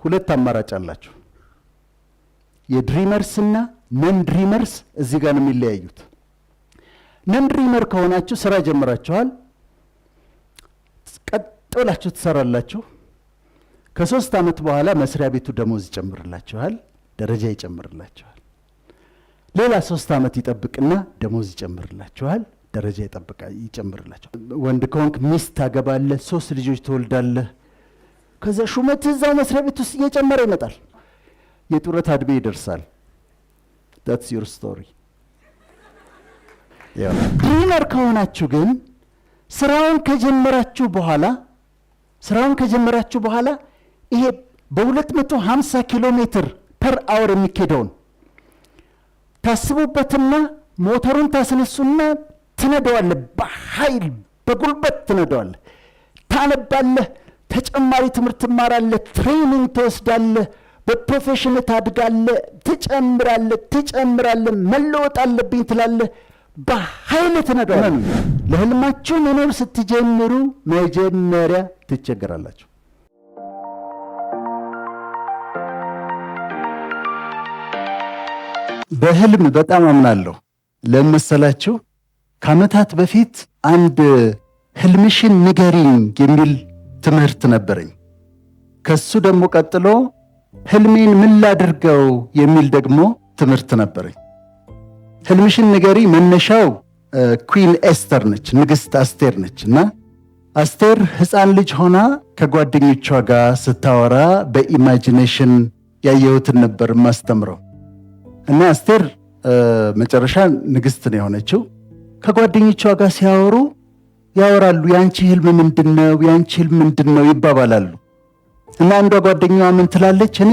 ሁለት አማራጭ አላችሁ። የድሪመርስ እና ነን ድሪመርስ እዚህ ጋር ነው የሚለያዩት። ነን ድሪመር ከሆናችሁ ስራ ጀምራችኋል፣ ቀጥ ብላችሁ ትሰራላችሁ። ከ3 ዓመት በኋላ መስሪያ ቤቱ ደሞዝ ይጨምርላችኋል፣ ደረጃ ይጨምርላችኋል። ሌላ 3 ዓመት ይጠብቅና ደሞዝ ይጨምርላችኋል፣ ደረጃ ይጨምርላችኋል። ወንድ ከሆንክ ሚስት ታገባለህ፣ 3 ልጆች ትወልዳለህ። ከዛ ሹመት እዛው መስሪያ ቤት ውስጥ እየጨመረ ይመጣል። የጡረታ ዕድሜ ይደርሳል። that's your story። ድሪመር ከሆናችሁ ግን ስራውን ከጀመራችሁ በኋላ ይሄ በ250 ኪሎ ሜትር ፐር አወር የሚኬደውን ታስቡበትና ሞተሩን ታስነሱና ትነደዋለህ። በኃይል በጉልበት ትነደዋለህ። ታነባለህ፣ ተጨማሪ ትምህርት ትማራለህ፣ ትሬኒንግ ትወስዳለህ፣ በፕሮፌሽን ታድጋለህ፣ ትጨምራለህ፣ መለወጥ አለብኝ ትላለህ። በኃይል ትነደዋለህ። ለህልማችሁ መኖር ስትጀምሩ መጀመሪያ ትቸገራላችሁ። በህልም በጣም አምናለሁ። ለመሰላችሁ ከዓመታት በፊት አንድ ህልምሽን ንገሪኝ የሚል ትምህርት ነበረኝ። ከሱ ደግሞ ቀጥሎ ህልሜን ምን ላድርገው የሚል ደግሞ ትምህርት ነበረኝ። ህልምሽን ንገሪ መነሻው ኩዊን ኤስተር ነች፣ ንግሥት አስቴር ነች። እና አስቴር ሕፃን ልጅ ሆና ከጓደኞቿ ጋር ስታወራ በኢማጂኔሽን ያየሁትን ነበር ማስተምረው። እና አስቴር መጨረሻ ንግሥት ነው የሆነችው። ከጓደኞቿ ጋር ያወራሉ። ያንቺ ህልም ምንድነው? ያንቺ ህልም ምንድነው ይባባላሉ። እና አንዷ ጓደኛዋ ምን ትላለች? እኔ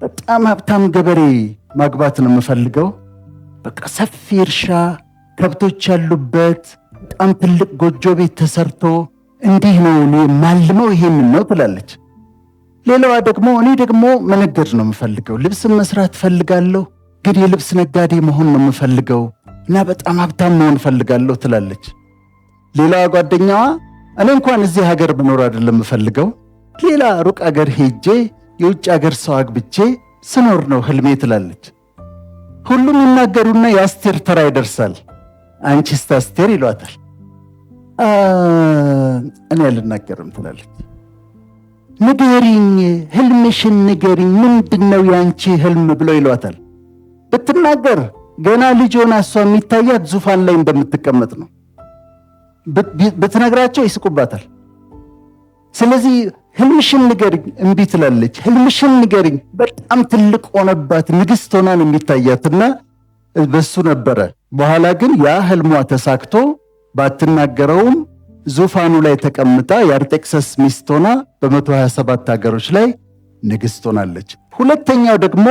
በጣም ሀብታም ገበሬ ማግባት ነው የምፈልገው። በቃ ሰፊ እርሻ፣ ከብቶች ያሉበት በጣም ትልቅ ጎጆ ቤት ተሰርቶ እንዲህ ነው እኔ ማልመው፣ ይሄንን ነው ትላለች። ሌላዋ ደግሞ እኔ ደግሞ መነገድ ነው የምፈልገው፣ ልብስ መስራት ፈልጋለሁ፣ ግን የልብስ ነጋዴ መሆን ነው የምፈልገው እና በጣም ሀብታም መሆን ፈልጋለሁ ትላለች። ሌላዋ ጓደኛዋ እኔ እንኳን እዚህ ሀገር መኖር አይደለም የምፈልገው፣ ሌላ ሩቅ ሀገር ሄጄ የውጭ ሀገር ሰው አግብቼ ስኖር ነው ህልሜ ትላለች። ሁሉም ይናገሩና የአስቴር ተራ ይደርሳል። አንቺስ አስቴር ይሏታል። እኔ አልናገርም ትላለች። ንገሪኝ፣ ህልምሽን ንገሪኝ፣ ምንድነው ያንቺ ህልም ብለው ይሏታል። ብትናገር ገና ልጅ ሆና እሷ የሚታያት ዙፋን ላይ እንደምትቀመጥ ነው። ብትነግራቸው ይስቁባታል። ስለዚህ ህልምሽን ንገሪኝ እምቢ ትላለች። ህልምሽን ንገሪኝ በጣም ትልቅ ሆነባት፣ ንግሥት ሆና ነው የሚታያትና በሱ ነበረ። በኋላ ግን ያ ህልሟ ተሳክቶ ባትናገረውም ዙፋኑ ላይ ተቀምጣ የአርጤክሰስ ሚስት ሆና በ127 ሀገሮች ላይ ንግሥት ሆናለች። ሁለተኛው ደግሞ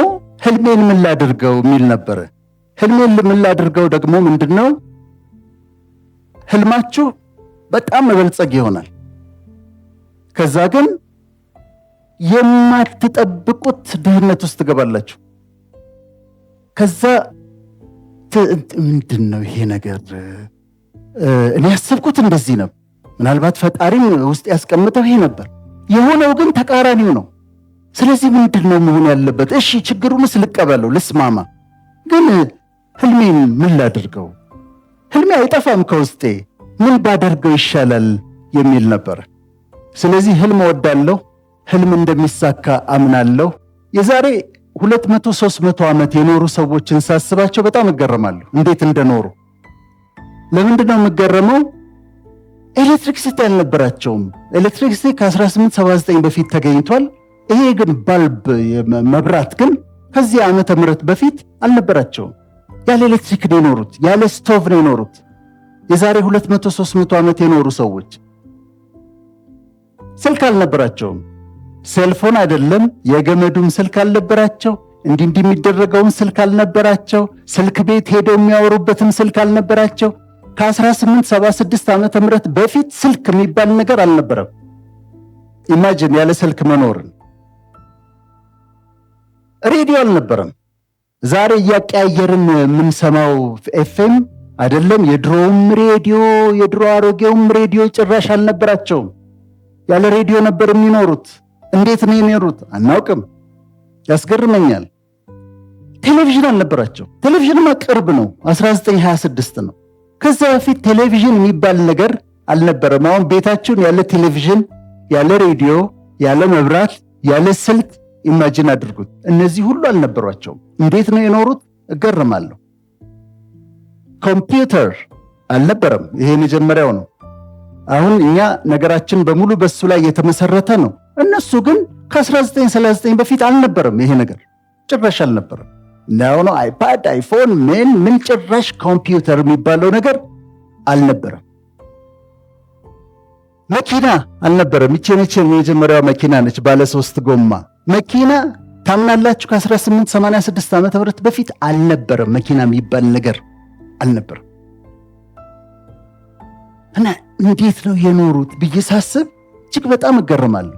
ህልሜን ምን ላድርገው የሚል ነበረ። ህልሜን ምን ላድርገው ደግሞ ምንድነው? ህልማችሁ በጣም መበልጸግ ይሆናል። ከዛ ግን የማትጠብቁት ድህነት ውስጥ ትገባላችሁ። ከዛ ምንድነው ይሄ ነገር? እኔ ያሰብኩት እንደዚህ ነው፣ ምናልባት ፈጣሪም ውስጥ ያስቀምጠው ይሄ ነበር፣ የሆነው ግን ተቃራኒው ነው። ስለዚህ ምንድነው መሆን ያለበት? እሺ ችግሩንስ ልቀበለው፣ ልስማማ፣ ግን ህልሜን ምን ላድርገው? ህልሜ አይጠፋም ከውስጤ፣ ምን ባደርገው ይሻላል የሚል ነበር። ስለዚህ ህልም እወዳለሁ፣ ህልም እንደሚሳካ አምናለሁ። የዛሬ 200-300 ዓመት የኖሩ ሰዎችን ሳስባቸው በጣም እገረማለሁ፣ እንዴት እንደኖሩ። ለምንድነው የምገረመው? ኤሌክትሪክሲቲ አልነበራቸውም። ኤሌክትሪክሲቲ ከ1879 በፊት ተገኝቷል። ይሄ ግን ባልብ መብራት ግን ከዚህ ዓመተ ምህረት በፊት አልነበራቸውም። ያለ ኤሌክትሪክ ነው የኖሩት፣ ያለ ስቶቭ ነው የኖሩት። የዛሬ 200-300 ዓመት የኖሩ ሰዎች ስልክ አልነበራቸውም። ሴልፎን አይደለም የገመዱም ስልክ አልነበራቸው። እንዲህ የሚደረገውን ስልክ አልነበራቸው። ስልክ ቤት ሄደው የሚያወሩበትም ስልክ አልነበራቸው። ከ1876 ዓመተ ምህረት በፊት ስልክ የሚባል ነገር አልነበረም። ኢማጂን ያለ ስልክ መኖርን። ሬዲዮ አልነበረም። ዛሬ እያቀያየርን የምንሰማው ኤፍኤም አይደለም። የድሮውም ሬዲዮ የድሮ አሮጌውም ሬዲዮ ጭራሽ አልነበራቸውም። ያለ ሬዲዮ ነበር የሚኖሩት። እንዴት ነው የኖሩት? አናውቅም። ያስገርመኛል። ቴሌቪዥን አልነበራቸው። ቴሌቪዥንማ ቅርብ ነው፣ 1926 ነው። ከዛ በፊት ቴሌቪዥን የሚባል ነገር አልነበረም። አሁን ቤታችሁን ያለ ቴሌቪዥን፣ ያለ ሬዲዮ፣ ያለ መብራት፣ ያለ ስልክ ኢማጂን አድርጉት። እነዚህ ሁሉ አልነበሯቸውም። እንዴት ነው የኖሩት? እገርማለሁ። ኮምፒውተር አልነበረም። ይሄ መጀመሪያው ነው። አሁን እኛ ነገራችን በሙሉ በሱ ላይ የተመሰረተ ነው። እነሱ ግን ከ1939 በፊት አልነበረም። ይሄ ነገር ጭራሽ አልነበረም። ነው አይፓድ፣ አይፎን፣ ምን ጭራሽ ኮምፒውተር የሚባለው ነገር አልነበረም። መኪና አልነበረም። ይቺ የመጀመሪያዋ መኪና ነች፣ ባለ 3 ጎማ መኪና። ታምናላችሁ? ከ1886 ዓመተ ምህረት በፊት አልነበረም። መኪና የሚባል ነገር አልነበረም። እና እንዴት ነው የኖሩት ብዬ ሳስብ እጅግ በጣም እገርማለሁ።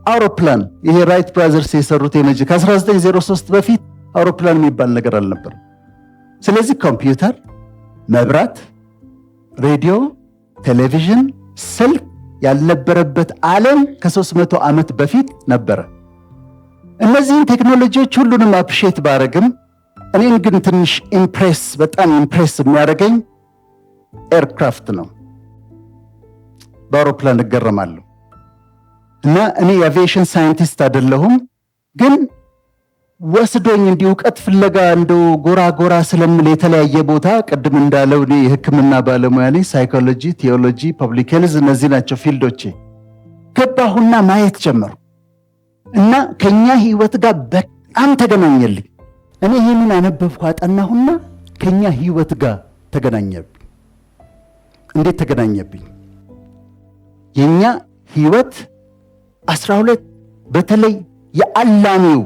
አውሮፕላን፣ ይሄ ራይት ብራዘርስ የሰሩት ከ1903 በፊት አውሮፕላን የሚባል ነገር አልነበረም። ስለዚህ ኮምፒውተር፣ መብራት፣ ሬዲዮ፣ ቴሌቪዥን፣ ስልክ ያልነበረበት ዓለም ከ300 ዓመት በፊት ነበረ። እነዚህን ቴክኖሎጂዎች ሁሉንም አፕሪሼት ባረግም እኔን ግን ትንሽ በጣም ኢምፕሬስ የሚያደርገኝ ኤርክራፍት ነው። በአውሮፕላን እገረማለሁ። እና እኔ የአቪዬሽን ሳይንቲስት አይደለሁም፣ ግን ወስዶኝ እንዲህ እውቀት ፍለጋ እንደው ጎራ ስለምል የተለያየ ቦታ ቅድም እንዳለው እኔ የሕክምና ባለሙያ ነኝ። ሳይኮሎጂ፣ ቴዎሎጂ፣ ፐብሊክ ሄልዝ እነዚህ ናቸው ፊልዶቼ። ገባሁና ማየት ጀመሩ እና ከኛ ህይወት ጋር በጣም ተገናኘልኝ። እኔ ይህንን አነበብኩ፣ አጠናሁና ከኛ ህይወት ጋር ተገናኘብኝ። እንዴት ተገናኘብኝ? የኛ ህይወት 12 በተለይ የአላሚው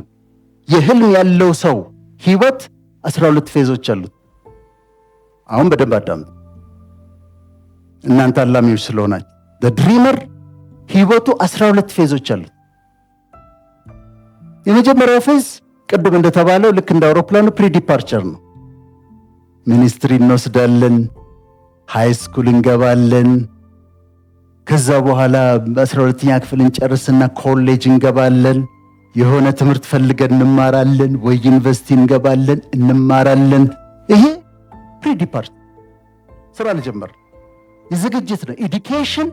የህልም ያለው ሰው ህይወት 12 ፌዞች አሉት። አሁን በደንብ አዳምጡ እናንተ አላሚዎች ስለሆናችሁ። ድሪመር ህይወቱ 12 ፌዞች አሉት። የመጀመሪያው ፌዝ ቅድም እንደተባለው ልክ እንደ አውሮፕላኑ ፕሪዲፓርቸር ነው። ሚኒስትሪ እንወስዳለን፣ ሃይ ስኩል እንገባለን። ከዛ በኋላ 12ኛ ክፍል እንጨርስና ኮሌጅ እንገባለን። የሆነ ትምህርት ፈልገን እንማራለን፣ ወይ ዩኒቨርሲቲ እንገባለን፣ እንማራለን። ይሄ ፕሪዲፓርቸር ስራ ልጀምር የዝግጅት ነው። ኤዱኬሽን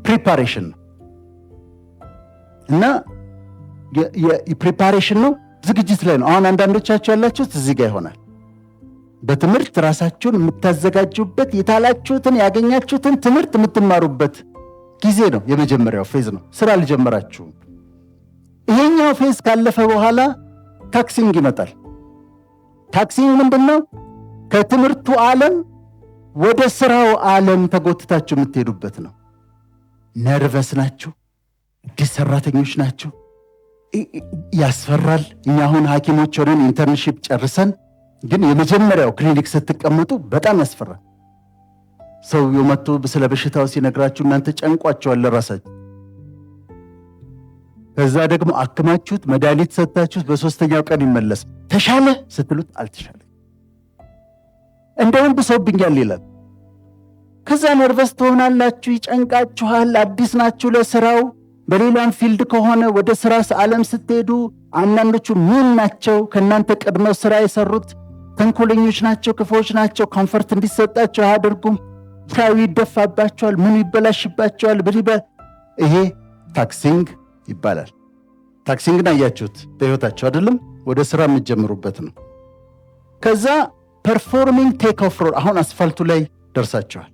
ፕሪፓሬሽን ነው እና የፕሪፓሬሽን ነው፣ ዝግጅት ላይ ነው። አሁን አንዳንዶቻችሁ ያላችሁት እዚህ ጋር ይሆናል። በትምህርት ራሳችሁን የምታዘጋጁበት የታላችሁትን ያገኛችሁትን ትምህርት የምትማሩበት ጊዜ ነው። የመጀመሪያው ፌዝ ነው። ስራ አልጀመራችሁም። ይሄኛው ፌዝ ካለፈ በኋላ ታክሲንግ ይመጣል። ታክሲንግ ምንድነው? ከትምህርቱ ዓለም ወደ ስራው ዓለም ተጎትታችሁ የምትሄዱበት ነው። ነርቨስ ናችሁ፣ አዲስ ሰራተኞች ናችሁ፣ ያስፈራል። እኛ አሁን ሐኪሞች ሆነን ኢንተርንሺፕ ጨርሰን ግን የመጀመሪያው ክሊኒክ ስትቀመጡ በጣም ያስፈራል። ሰውየው መጥቶ ስለ በሽታው ሲነግራችሁ እናንተ ጨንቋችኋል ለራሳችሁ። ከዛ ደግሞ አክማችሁት መድኃኒት ሰጥታችሁት በሶስተኛው ቀን ይመለስ ተሻለ ስትሉት አልተሻለ፣ እንደውም ብሶብኛል ይላል። ከዛ ነርቨስ ትሆናላችሁ፣ ይጨንቃችኋል። አዲስ ናችሁ ለስራው። በሌላም ፊልድ ከሆነ ወደ ስራ ዓለም ስትሄዱ አንዳንዶቹ ምን ናቸው? ከእናንተ ቀድመው ስራ የሰሩት ተንኮለኞች ናቸው፣ ክፉዎች ናቸው። ኮንፈርት እንዲሰጣቸው አያደርጉም። ስራው ይደፋባቸዋል፣ ምኑ ይበላሽባቸዋል። ይሄ ታክሲንግ ይባላል። ታክሲንግን አያችሁት በህይወታቸው አይደለም? ወደ ስራ የምትጀምሩበት ነው። ከዛ ፐርፎርሚንግ ቴክ ኦፍ ሮል። አሁን አስፋልቱ ላይ ደርሳችኋል።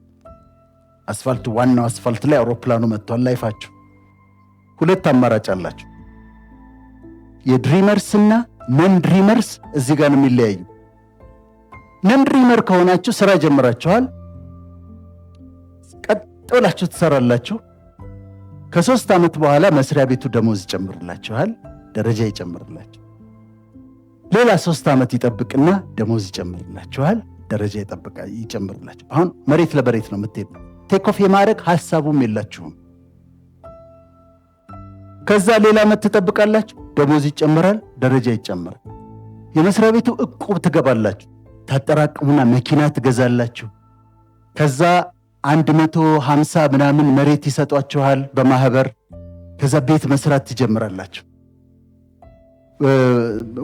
አስፋልቱ፣ ዋናው አስፋልት ላይ አውሮፕላኑ መጥቷል። ላይፋችሁ 2 አማራጭ አላችሁ። የድሪመርስ እና ነን ድሪመርስ እዚህ ጋር ነው የሚለያዩ። ነን ድሪመር ከሆናችሁ ስራ ጀምራችኋል። ቀጥ ብላችሁ ትሰራላችሁ። ከ3 ዓመት በኋላ መስሪያ ቤቱ ደሞዝ ይጨምርላችኋል፣ ደረጃ ይጨምርላችሁ። ሌላ 3 ዓመት ይጠብቅና ደሞዝ ይጨምርላችኋል፣ ደረጃ ይጨምርላችሁ። አሁን መሬት ለመሬት ነው የምትሄዱ። ቴክ ኦፍ የማድረግ ሐሳቡም የላችሁም። ከዛ ሌላ ዓመት ትጠብቃላችሁ፣ ደሞዝ ይጨምራል፣ ደረጃ ይጨምራል። የመስሪያ ቤቱ እቁብ ትገባላችሁ፣ ታጠራቅሙና መኪና ትገዛላችሁ። ከዛ 150 ምናምን መሬት ይሰጧችኋል በማህበር። ከዛ ቤት መስራት ትጀምራላችሁ።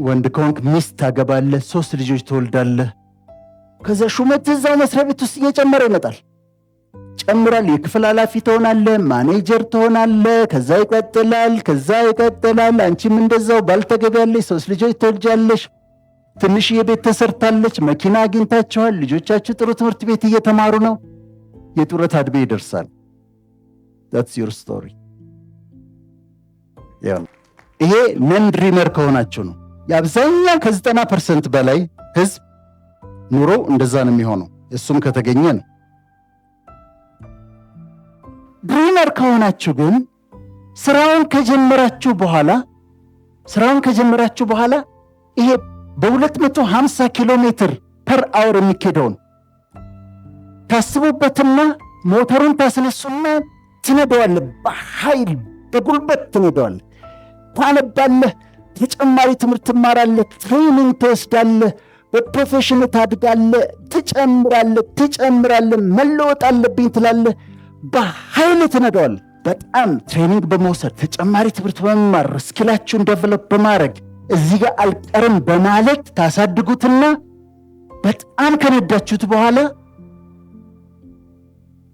ወንድ ከሆንክ ሚስት ታገባለህ፣ 3 ልጆች ትወልዳለህ። ከዛ ሹመት እዛው መስሪያ ቤት ውስጥ እየጨመረ ይመጣል። ጨምራል። የክፍል ኃላፊ ትሆናለህ፣ ማኔጀር ትሆናለህ። ከዛ ይቀጥላል። አንቺም እንደዛው ባልተገቢያለሽ፣ 3 ልጆች ትወልጃለሽ። ትንሽዬ ቤት ተሰርታለች፣ መኪና አግኝታችኋል። ልጆቻችሁ ጥሩ ትምህርት ቤት እየተማሩ ነው። የጡረታ ዕድሜ ይደርሳል። that's your story። ይሄ ነን ድሪመር ከሆናችሁ ነው። የአብዛኛው ከ90% በላይ ህዝብ ኑሮ እንደዛ ነው የሚሆነው። እሱም ከተገኘ ነው። ድሪመር ከሆናችሁ ግን ስራውን ከጀመራችሁ በኋላ ይሄ በ250 ኪሎ ሜትር ፐር አወር የሚኬደውን ታስቡበትና ሞተሩን ታስነሱና ትነደዋለህ። በኃይል በጉልበት ትነደዋለህ። ታነባለህ፣ ተጨማሪ ትምህርት ትማራለህ፣ ትሬኒንግ ትወስዳለህ፣ በፕሮፌሽን ታድጋለህ፣ ትጨምራለህ፣ መለወጥ አለብኝ ትላለህ። በኃይል ትነደዋለህ። በጣም ትሬኒንግ በመውሰድ ተጨማሪ ትምህርት በመማር ስኪላችሁን ዴቨሎፕ በማድረግ እዚህ ጋር አልቀርም በማለት ታሳድጉትና በጣም ከነዳችሁት በኋላ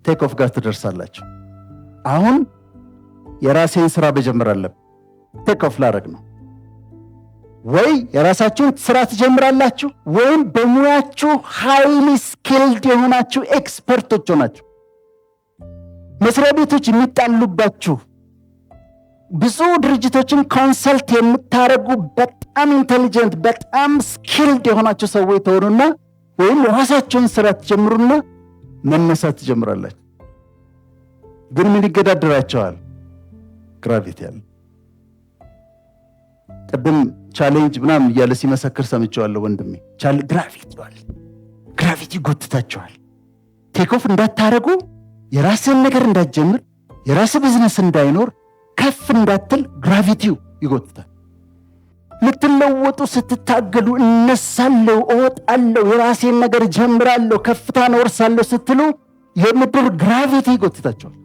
ቴክ ኦፍ ጋር ትደርሳላችሁ። አሁን የራሴን ስራ በጀመር አለብኝ፣ ቴክ ኦፍ ላደርግ ነው። ወይ የራሳችሁን ስራ ትጀምራላችሁ፣ ወይም በሙያችሁ ሃይሊ ስኪልድ የሆናችሁ ኤክስፐርቶች ሆናችሁ መስሪያ ቤቶች የሚጣሉባችሁ ብዙ ድርጅቶችን ኮንሰልት የምታደርጉ በጣም ኢንቴሊጀንት በጣም ስኪልድ የሆናችሁ ሰዎች ተሆኑና ወይም የራሳችሁን ስራ ትጀምሩና መነሳት ትጀምራላችሁ። ግን ምን ይገዳደራቸዋል? ግራቪቲ ያለ ቅድም ቻሌንጅ ምናምን እያለ ሲመሰክር ሰምቼዋለሁ ወንድሜ። ግራቪቲ ጎትታቸዋል። ቴክኦፍ እንዳታረጉ፣ የራስን ነገር እንዳትጀምር፣ የራስ ቢዝነስ እንዳይኖር፣ ከፍ እንዳትል ግራቪቲው ይጎትታል። ልትለወጡ ስትታገሉ እነሳለሁ፣ እወጣለሁ፣ የራሴን ነገር ጀምራለሁ፣ ከፍታን ወርሳለሁ ስትሉ የምድር ግራቪቲ ይጎትታቸዋል።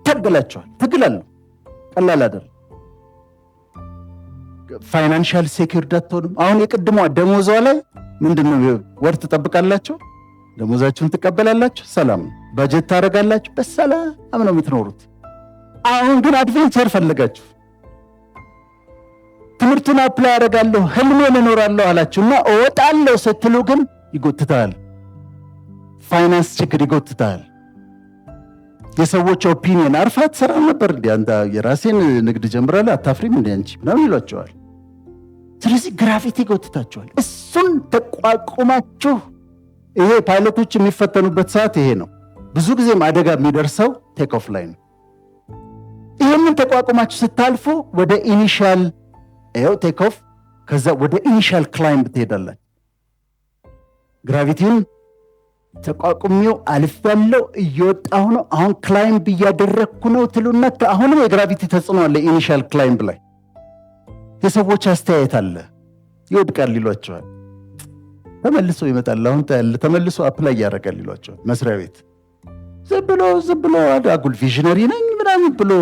ታገላቸዋል። ትግላለሁ ቀላል አይደል። ፋይናንሻል ሴኩሪቲ አትሆኑም። አሁን የቅድሟ ደሞዟ ላይ ምንድነው? ወር ትጠብቃላችሁ፣ ደሞዛችሁን ትቀበላላችሁ፣ ሰላም ባጀት ታደርጋላችሁ፣ በሰላም ነው የምትኖሩት። አሁን ግን አድቬንቸር ፈለጋችሁ። ትምህርቱን አፕላይ አደርጋለሁ፣ ህልሜን እኖራለሁ አላችሁና እወጣለሁ ስትሉ ግን ይጎትታል። ፋይናንስ ችግር ይጎትታል። የሰዎች ኦፒኒየን አርፋት ሰራ ነበር እንዴ አንተ የራሴን ንግድ ጀምራለህ አታፍሪም እንዴ አንቺ ነው ይሏቸዋል። ስለዚህ ግራቪቲ ይጎትታቸዋል። እሱን ተቋቁማችሁ ይሄ ፓይለቶች የሚፈተኑበት ሰዓት ይሄ ነው። ብዙ ጊዜም አደጋ የሚደርሰው ቴክ ኦፍ ላይ ነው። ይሄንን ተቋቁማችሁ ስታልፉ ወደ ኢኒሻል ቴክ ኦፍ፣ ከዛ ወደ ኢኒሻል ክላይምብ ትሄዳላችሁ። ግራቪቲውን ተቋቁሜው አልፌያለሁ፣ እየወጣሁ ነው፣ አሁን ክላይምብ እያደረግኩ ነው ትሉና አሁንም የግራቪቲ ተጽዕኖ አለ ኢኒሻል ክላይምብ ላይ። የሰዎች አስተያየት አለ፣ ይወድቃል ይሏቸዋል። ተመልሶ ይመጣል። አሁን ተመልሶ አፕላይ ያደርጋል ይሏቸዋል። መስሪያ ቤት ዝም ብሎ አጉል ቪዥነሪ ነኝ ምናምን ብሎ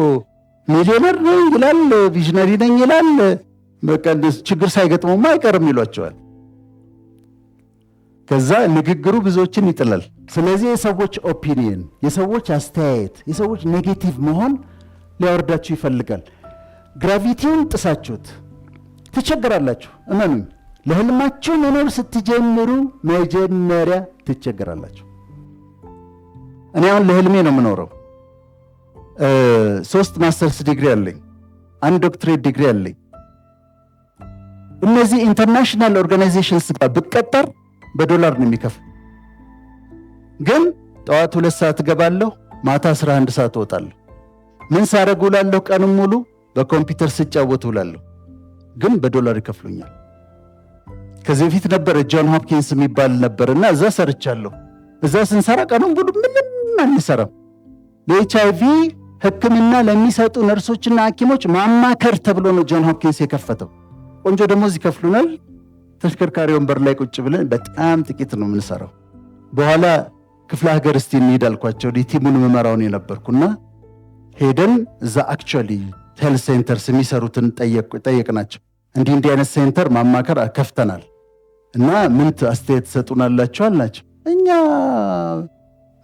ሚሊዮነር ነኝ ይላል፣ ቪዥነሪ ነኝ ይላል። በቃ ችግር ሳይገጥመውማ አይቀርም ይሏቸዋል። ከዛ ንግግሩ ብዙዎችን ይጥላል። ስለዚህ የሰዎች ኦፒኒየን፣ የሰዎች አስተያየት፣ የሰዎች ኔጌቲቭ መሆን ሊያወርዳችሁ ይፈልጋል። ግራቪቲውን ጥሳችሁት ትቸገራላችሁ። እመኑኝ፣ ለህልማችሁ መኖር ስትጀምሩ መጀመሪያ ትቸገራላችሁ። እኔ አሁን ለህልሜ ነው የምኖረው። 3 ማስተርስ ዲግሪ አለኝ፣ 1 ዶክትሬት ዲግሪ አለኝ። እነዚህ ኢንተርናሽናል ኦርጋናይዜሽንስ ጋር ብቀጠር በዶላር ነው የሚከፍል። ግን ጠዋት 2 ሰዓት እገባለሁ፣ ማታ 11 ሰዓት እወጣለሁ። ምን ሳረግ ውላለሁ? ቀኑን ሙሉ በኮምፒውተር ስጫወት ውላለሁ። ግን በዶላር ይከፍሉኛል። ከዚህ በፊት ነበር ጆን ሆፕኪንስ የሚባል ነበርና እዛ ሰርቻለሁ። እዛ ስንሰራ ቀኑን ሙሉ ምንም አንሰራም። ለኤችአይቪ ሕክምና ለሚሰጡ ነርሶችና ሐኪሞች ማማከር ተብሎ ነው ጆን ሆፕኪንስ የከፈተው። ቆንጆ ደሞዝ ይከፍሉናል። ተሽከርካሪ ወንበር ላይ ቁጭ ብለን በጣም ጥቂት ነው የምንሰራው። በኋላ ክፍለ ሀገር እስቲ እንሂድ አልኳቸው። ቲሙን መመራውን የነበርኩና ሄደን እዛ አክቹዋሊ ሄልዝ ሴንተርስ የሚሰሩትን ጠየቅናቸው። እንዲህ አይነት ሴንተር ማማከር ከፍተናል እና ምን አስተያየት ትሰጡናላችሁ አልናቸው። እኛ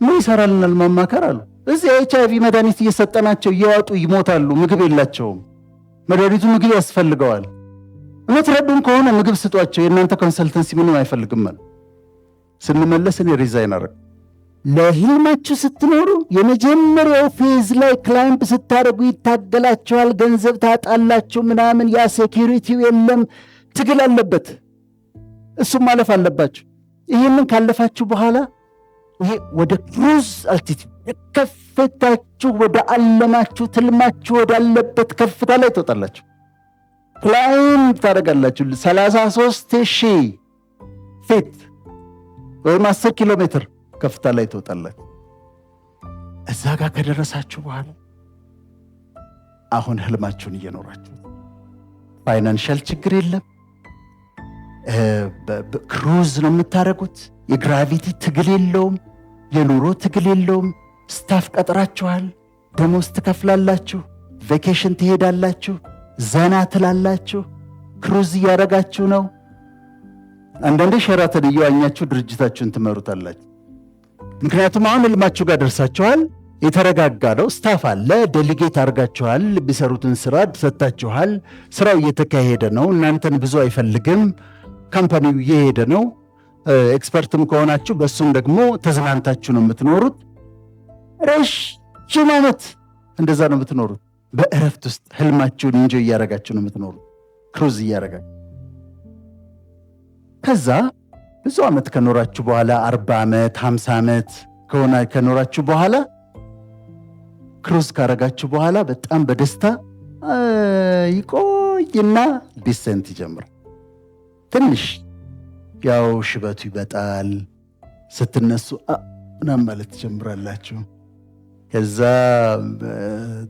ምን ይሰራልናል ማማከር አሉ። እዚህ HIV መድኃኒት እየሰጠናቸው እየዋጡ ይሞታሉ። ምግብ የላቸውም። መድኃኒቱ ምግብ ያስፈልገዋል። እምትረዱን ከሆነ ምግብ ስጧቸው። የእናንተ ኮንሰልተንሲ ምንም አይፈልግም አለ። ስንመለስ እኔ ሪዛይን አደረግኩ። ለህልማችሁ ስትኖሩ የመጀመሪያው ፌዝ ላይ ክላይምፕ ስታደርጉ ይታገላችኋል። ገንዘብ ታጣላችሁ ምናምን። ያ ሴኪሪቲው የለም። ትግል አለበት። እሱም ማለፍ አለባችሁ። ይህንን ካለፋችሁ በኋላ ይሄ ወደ ክሩዝ አልቲቲዩድ ከፍታችሁ ወደ አለማችሁ ትልማችሁ ወዳለበት ከፍታ ላይ ትወጣላችሁ። ክላይምፕ ታደርጋላችሁ 33,000 ፊት ወይም 10 ኪሎ ሜትር ከፍታ ላይ ትወጣላችሁ። እዛ ጋር ከደረሳችሁ በኋላ አሁን ህልማችሁን እየኖራችሁ ፋይናንሻል ችግር የለም። ክሩዝ ነው የምታደርጉት። የግራቪቲ ትግል የለውም። የኑሮ ትግል የለውም። ስታፍ ቀጥራችኋል። ደሞዝ ትከፍላላችሁ። ቬኬሽን ትሄዳላችሁ። ዘና ትላላችሁ። ክሩዝ እያደረጋችሁ ነው። አንዳንዴ ሸራተን እየዋኛችሁ ድርጅታችሁን ትመሩታላችሁ። ምክንያቱም አሁን ህልማችሁ ጋር ደርሳችኋል። የተረጋጋ ነው። ስታፍ አለ። ዴሊጌት አድርጋችኋል። የሚሰሩትን ስራ ሰጥታችኋል። ስራው እየተካሄደ ነው። እናንተን ብዙ አይፈልግም። ካምፓኒው እየሄደ ነው። ኤክስፐርትም ከሆናችሁ በሱም ደግሞ ተዝናንታችሁ ነው የምትኖሩት። ረጅም ዓመት እንደዛ ነው የምትኖሩት። በእረፍት ውስጥ ህልማችሁን እንጆ እያረጋችሁ ነው የምትኖሩት። ክሩዝ እያረጋችሁ ከዛ ብዙ ዓመት ከኖራችሁ በኋላ 40 ዓመት 50 ዓመት ከኖራችሁ በኋላ ክሩዝ ካረጋችሁ በኋላ በጣም በደስታ ይቆይና ዲሴንት ይጀምራል። ትንሽ ያው ሽበቱ ይበጣል። ስትነሱ ምናምን ማለት ትጀምራላችሁ። ከዛ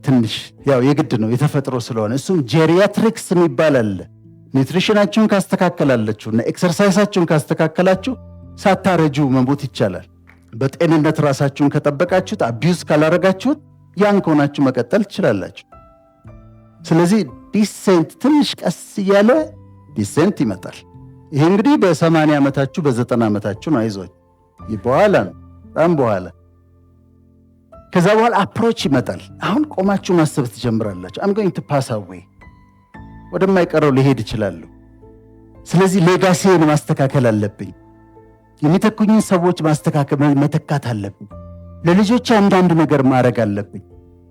ትንሽ ያው የግድ ነው የተፈጥሮ ስለሆነ እሱም ጄሪያትሪክስ የሚባል አለ። ኒውትሪሽናችሁን ካስተካከላላችሁ እና ኤክሰርሳይሳችሁን ካስተካከላችሁ ሳታረጁ መሞት ይቻላል። በጤንነት ራሳችሁን ከጠበቃችሁት፣ አቢዩዝ ካላረጋችሁት ያን ከሆናችሁ መቀጠል ትችላላችሁ። ስለዚህ ዲሴንት ትንሽ ቀስ እያለ ዲሴንት ይመጣል። ይሄ እንግዲህ በ80 ዓመታችሁ በ90 ዓመታችሁ ነው። አይዟችሁ በኋላ ነው በጣም በኋላ። ከዛ በኋላ አፕሮች ይመጣል። አሁን ቆማችሁ ማሰብ ትጀምራላችሁ። አም ጎይንግ ቱ ፓስ አዌይ፣ ወደማይቀረው ሊሄድ ይችላሉ። ስለዚህ ሌጋሲን ማስተካከል አለብኝ። የሚተኩኝን ሰዎች መተካት አለብኝ። ለልጆች አንዳንድ ነገር ማድረግ አለብኝ።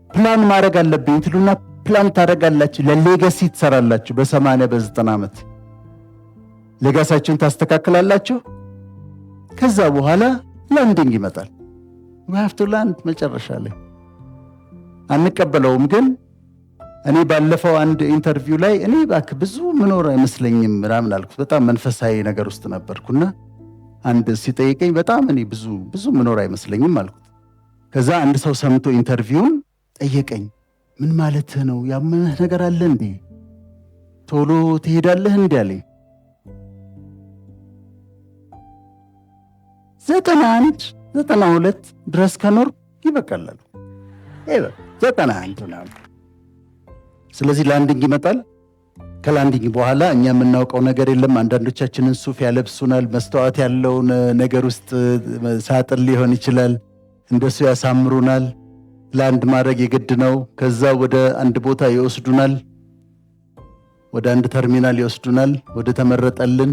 ፕላን ማድረግ አለብኝ ትሉና ፕላን ታደርጋላችሁ። ለሌጋሲ ትሰራላችሁ። በ80 በ90 ዓመት ሌጋሳችሁን ታስተካክላላችሁ። ከዛ በኋላ ላንዲንግ ይመጣል። we have to land መጨረሻ ላይ አንቀበለውም። ግን እኔ ባለፈው አንድ ኢንተርቪው ላይ እኔ እባክህ ብዙ ምኖር አይመስለኝም ምናምን አልኩት። በጣም መንፈሳዊ ነገር ውስጥ ነበርኩና አንድ ሲጠይቀኝ በጣም እኔ ብዙ ምኖር አይመስለኝም አልኩት። ከዛ አንድ ሰው ሰምቶ ኢንተርቪውን ጠየቀኝ። ምን ማለትህ ነው? ያመነህ ነገር አለ እንዴ? ቶሎ ትሄዳለህ እንዴ አለኝ። 91 92 ድረስ ከኖር ይበቃላል። 91 ነው። ስለዚህ ላንዲንግ ይመጣል። ከላንዲንግ በኋላ እኛ የምናውቀው ነገር የለም። አንዳንዶቻችንን ሱፍ ያለብሱናል። መስተዋት ያለውን ነገር ውስጥ ሳጥን ሊሆን ይችላል። እንደሱ ያሳምሩናል። ላንድ ማድረግ የግድ ነው። ከዛ ወደ አንድ ቦታ ይወስዱናል። ወደ አንድ ተርሚናል ይወስዱናል፣ ወደ ተመረጠልን።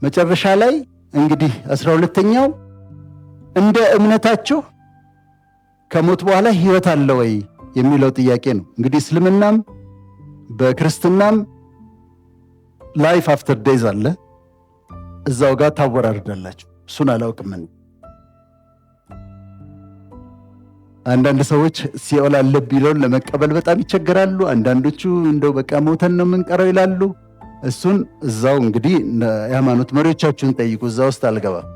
መጨረሻ ላይ እንግዲህ 12ኛው እንደ እምነታችሁ ከሞት በኋላ ህይወት አለ ወይ የሚለው ጥያቄ ነው። እንግዲህ እስልምናም በክርስትናም ላይፍ አፍተር ዴዝ አለ። እዛው ጋር ታወራርዳላችሁ። እሱን አላውቅም። አንዳንድ ሰዎች ሲኦል አለ ቢለውን ለመቀበል በጣም ይቸገራሉ። አንዳንዶቹ እንደው በቃ ሞተን ነው የምንቀረው ይላሉ። እሱን እዛው እንግዲህ የሃይማኖት መሪዎቻችሁን ጠይቁ። እዛ ውስጥ አልገባም።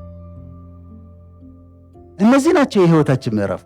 እነዚህ ናቸው የህይወታችን ምዕራፍ።